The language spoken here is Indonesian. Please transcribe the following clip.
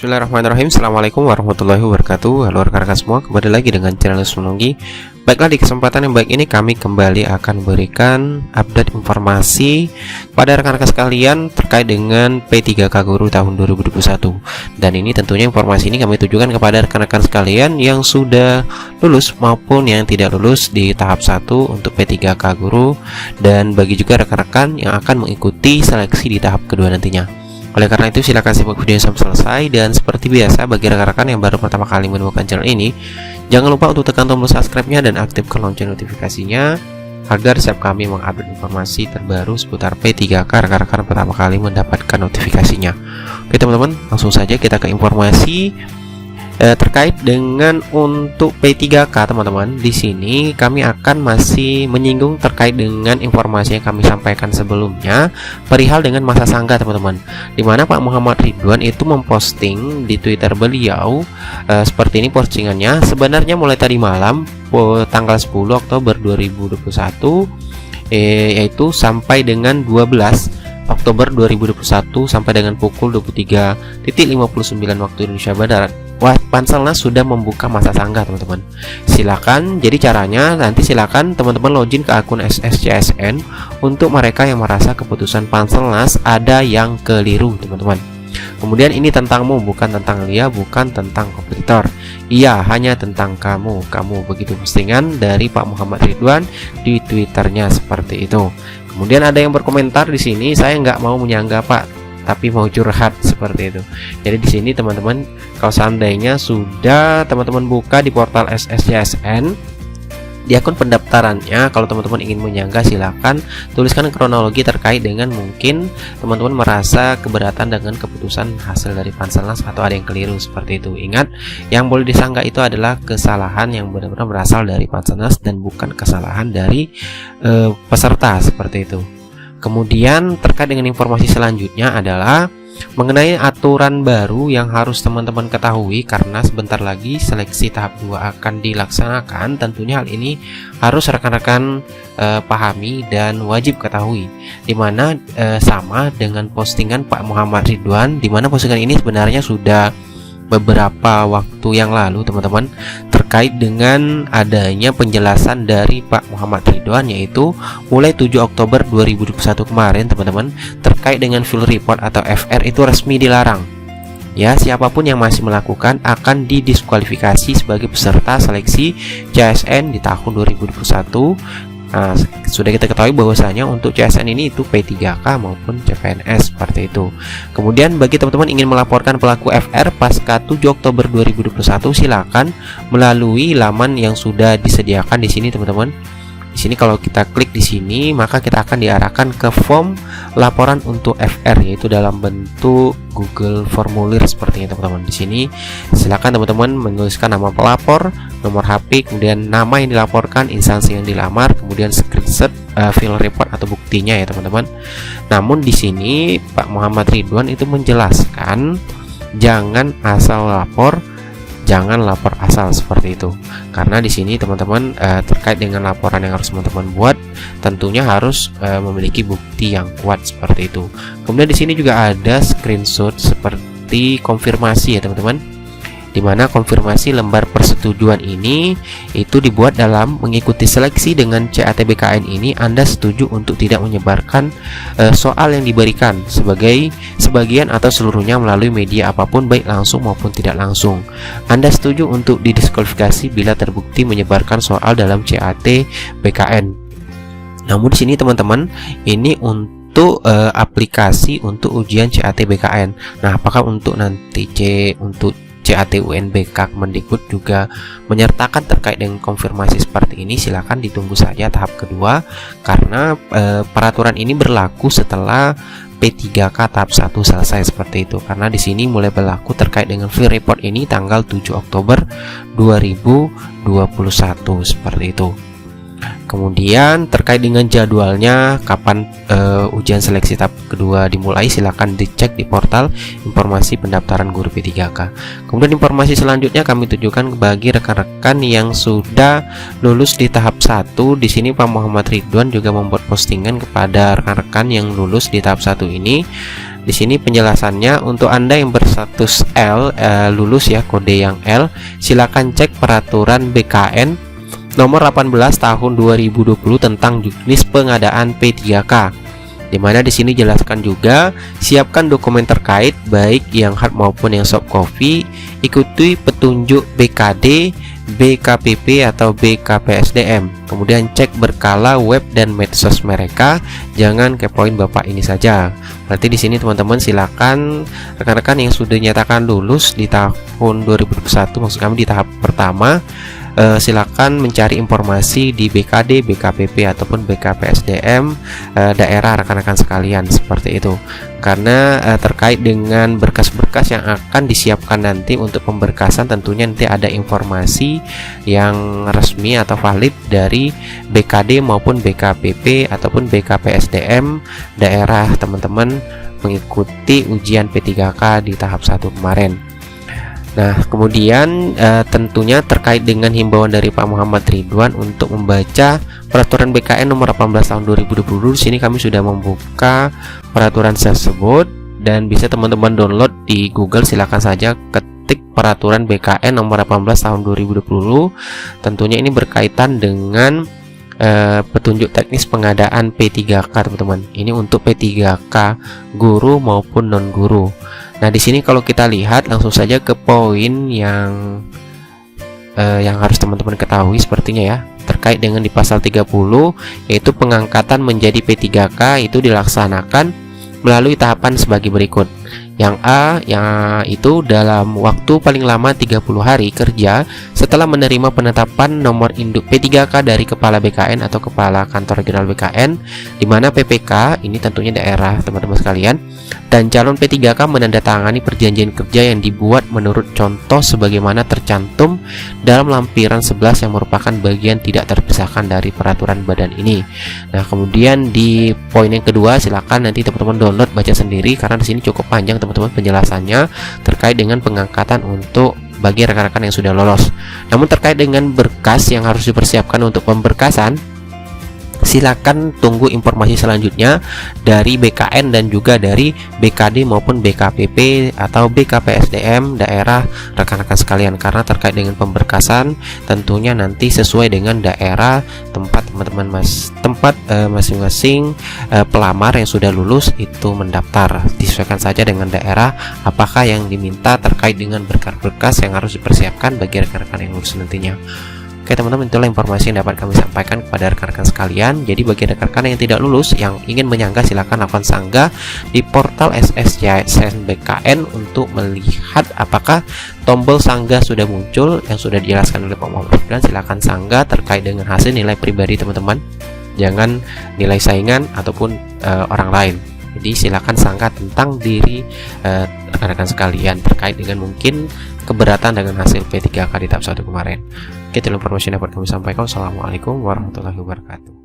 Bismillahirrahmanirrahim. Assalamualaikum warahmatullahi wabarakatuh. Halo rekan-rekan semua, kembali lagi dengan channel Sununggi. Baiklah, di kesempatan yang baik ini kami kembali akan berikan update informasi pada rekan-rekan sekalian terkait dengan P3K Guru tahun 2021. Dan ini tentunya informasi ini kami tujukan kepada rekan-rekan sekalian yang sudah lulus maupun yang tidak lulus di tahap 1 untuk P3K Guru, dan bagi juga rekan-rekan yang akan mengikuti seleksi di tahap kedua nantinya. Oleh karena itu, silakan simak video sampai selesai. Dan seperti biasa, bagi rekan-rekan yang baru pertama kali menemukan channel ini, jangan lupa untuk tekan tombol subscribe-nya dan aktifkan lonceng notifikasinya agar setiap kami mengupdate informasi terbaru seputar P3K, rekan-rekan pertama kali mendapatkan notifikasinya. Oke teman-teman, langsung saja kita ke informasi terkait dengan untuk P3K teman-teman. Di sini kami akan masih menyinggung terkait dengan informasi yang kami sampaikan sebelumnya perihal dengan masa sangga teman-teman, dimana Pak Muhammad Ridwan itu memposting di Twitter beliau seperti ini postingannya. Sebenarnya mulai tadi malam tanggal 10 Oktober 2021 yaitu sampai dengan 12 Oktober 2021 sampai dengan pukul 23.59 waktu Indonesia Barat, Panselnas sudah membuka masa sangga teman-teman. Silakan, jadi caranya nanti silakan teman-teman login ke akun SSCSN untuk mereka yang merasa keputusan Panselnas ada yang keliru teman-teman. Kemudian ini tentangmu, bukan tentang Lia, bukan tentang kompetitor. Iya, hanya tentang kamu. Begitu postingan dari Pak Muhammad Ridwan di Twitternya seperti itu. Kemudian ada yang berkomentar di sini, saya nggak mau menyangga Pak, tapi mau curhat seperti itu. Jadi di sini teman-teman, kalau seandainya sudah teman-teman buka di portal SSCSN di akun pendaftarannya, kalau teman-teman ingin menyangga silakan tuliskan kronologi terkait dengan mungkin teman-teman merasa keberatan dengan keputusan hasil dari Panselnas atau ada yang keliru seperti itu. Ingat, yang boleh disangga itu adalah kesalahan yang benar-benar berasal dari Panselnas dan bukan kesalahan dari peserta seperti itu. Kemudian terkait dengan informasi selanjutnya adalah mengenai aturan baru yang harus teman-teman ketahui, karena sebentar lagi seleksi tahap 2 akan dilaksanakan. Tentunya hal ini harus rekan-rekan pahami dan wajib ketahui, dimana sama dengan postingan Pak Muhammad Ridwan, dimana postingan ini sebenarnya sudah beberapa waktu yang lalu teman-teman, terkait dengan adanya penjelasan dari Pak Muhammad Ridwan, yaitu mulai 7 Oktober 2021 kemarin teman-teman, terkait dengan full report atau FR itu resmi dilarang. Ya, siapapun yang masih melakukan akan didiskualifikasi sebagai peserta seleksi CSN di tahun 2021. Nah, sudah kita ketahui bahwasanya untuk CSN ini itu P3K maupun CPNS seperti itu. Kemudian bagi teman-teman ingin melaporkan pelaku FR pasca 7 Oktober 2021, silakan melalui laman yang sudah disediakan di sini teman-teman. Di sini kalau kita klik di sini, maka kita akan diarahkan ke form laporan untuk FR, yaitu dalam bentuk Google formulir seperti ini teman-teman. Di sini silakan teman-teman menuliskan nama pelapor, nomor HP, kemudian nama yang dilaporkan, instansi yang dilamar, kemudian screenshot file report atau buktinya ya teman-teman. Namun di sini Pak Muhammad Ridwan itu menjelaskan jangan asal lapor, jangan lapor asal seperti itu. Karena di sini teman-teman terkait dengan laporan yang harus teman-teman buat tentunya harus memiliki bukti yang kuat seperti itu. Kemudian di sini juga ada screenshot seperti konfirmasi ya teman-teman, dimana konfirmasi lembar persetujuan ini itu dibuat dalam mengikuti seleksi dengan CAT-BKN ini. Anda setuju untuk tidak menyebarkan soal yang diberikan sebagian atau seluruhnya melalui media apapun, baik langsung maupun tidak langsung. Anda setuju untuk didiskualifikasi bila terbukti menyebarkan soal dalam CAT-BKN. Namun di sini teman-teman, ini untuk aplikasi untuk ujian CAT-BKN. Nah, apakah untuk nanti untuk CAT UNBK Kemendikbud juga menyertakan terkait dengan konfirmasi seperti ini? Silakan ditunggu saja tahap kedua, karena peraturan ini berlaku setelah P3K tahap 1 selesai seperti itu. Karena di sini mulai berlaku terkait dengan full report ini tanggal 7 Oktober 2021 seperti itu. Kemudian terkait dengan jadwalnya kapan ujian seleksi tahap kedua dimulai, silakan dicek di portal informasi pendaftaran guru P3K. Kemudian informasi selanjutnya kami tujukan bagi rekan-rekan yang sudah lulus di tahap 1. Di sini Pak Muhammad Ridwan juga membuat postingan kepada rekan-rekan yang lulus di tahap 1 ini. Di sini penjelasannya untuk Anda yang berstatus L, lulus ya, kode yang L, silakan cek peraturan BKN nomor 18 tahun 2020 tentang jenis pengadaan P3K. Di mana di sini jelaskan juga, siapkan dokumen terkait baik yang hard maupun yang soft copy, ikuti petunjuk BKD, BKPP atau BKPSDM. Kemudian cek berkala web dan medsos mereka, jangan kepoin Bapak ini saja. Berarti di sini teman-teman silakan rekan-rekan yang sudah dinyatakan lulus di tahun 2021, maksud kami di tahap pertama, silakan mencari informasi di BKD, BKPP ataupun BKPSDM daerah rekan-rekan sekalian seperti itu. Karena terkait dengan berkas-berkas yang akan disiapkan nanti untuk pemberkasan, tentunya nanti ada informasi yang resmi atau valid dari BKD maupun BKPP ataupun BKPSDM daerah teman-teman mengikuti ujian P3K di tahap 1 kemarin. Nah, kemudian tentunya terkait dengan himbauan dari Pak Muhammad Ridwan untuk membaca peraturan BKN nomor 18 tahun 2020. Di sini kami sudah membuka peraturan tersebut dan bisa teman-teman download di Google. Silakan saja ketik peraturan BKN nomor 18 tahun 2020. Tentunya ini berkaitan dengan petunjuk teknis pengadaan P3K, teman-teman. Ini untuk P3K guru maupun non guru. Nah, di sini kalau kita lihat langsung saja ke poin yang harus teman-teman ketahui sepertinya ya, terkait dengan di pasal 30, yaitu pengangkatan menjadi P3K itu dilaksanakan melalui tahapan sebagai berikut. Yang A, itu dalam waktu paling lama 30 hari kerja setelah menerima penetapan nomor induk P3K dari Kepala BKN atau Kepala Kantor Regional BKN, di mana PPK ini tentunya daerah teman-teman sekalian, dan calon P3K menandatangani perjanjian kerja yang dibuat menurut contoh sebagaimana tercantum dalam lampiran 11 yang merupakan bagian tidak terpisahkan dari peraturan badan ini. Nah, kemudian di poin yang kedua silakan nanti teman-teman download baca sendiri karena di sini cukup panjang teman-teman penjelasannya terkait dengan pengangkatan untuk bagi rekan-rekan yang sudah lolos. Namun terkait dengan berkas yang harus dipersiapkan untuk pemberkasan, silakan tunggu informasi selanjutnya dari BKN dan juga dari BKD maupun BKPP atau BKPSDM daerah rekan-rekan sekalian, karena terkait dengan pemberkasan tentunya nanti sesuai dengan daerah tempat teman-teman masing-masing pelamar yang sudah lulus itu mendaftar. Disesuaikan saja dengan daerah apakah yang diminta terkait dengan berkas-berkas yang harus dipersiapkan bagi rekan-rekan yang lulus nantinya. Oke teman-teman, itulah informasi yang dapat kami sampaikan kepada rekan-rekan sekalian. Jadi bagi rekan-rekan yang tidak lulus yang ingin menyanggah, silakan lakukan sanggah di portal SSJSN BKN untuk melihat apakah tombol sanggah sudah muncul yang sudah dijelaskan oleh Pak Muhammad Ridwan. Silakan sanggah terkait dengan hasil nilai pribadi teman-teman, jangan nilai saingan ataupun orang lain. Jadi silakan sanggah tentang diri rekan-rekan sekalian terkait dengan mungkin keberatan dengan hasil P3K di tahap 1 kemarin. Oke, itu informasi yang dapat kami sampaikan. Assalamualaikum warahmatullahi wabarakatuh.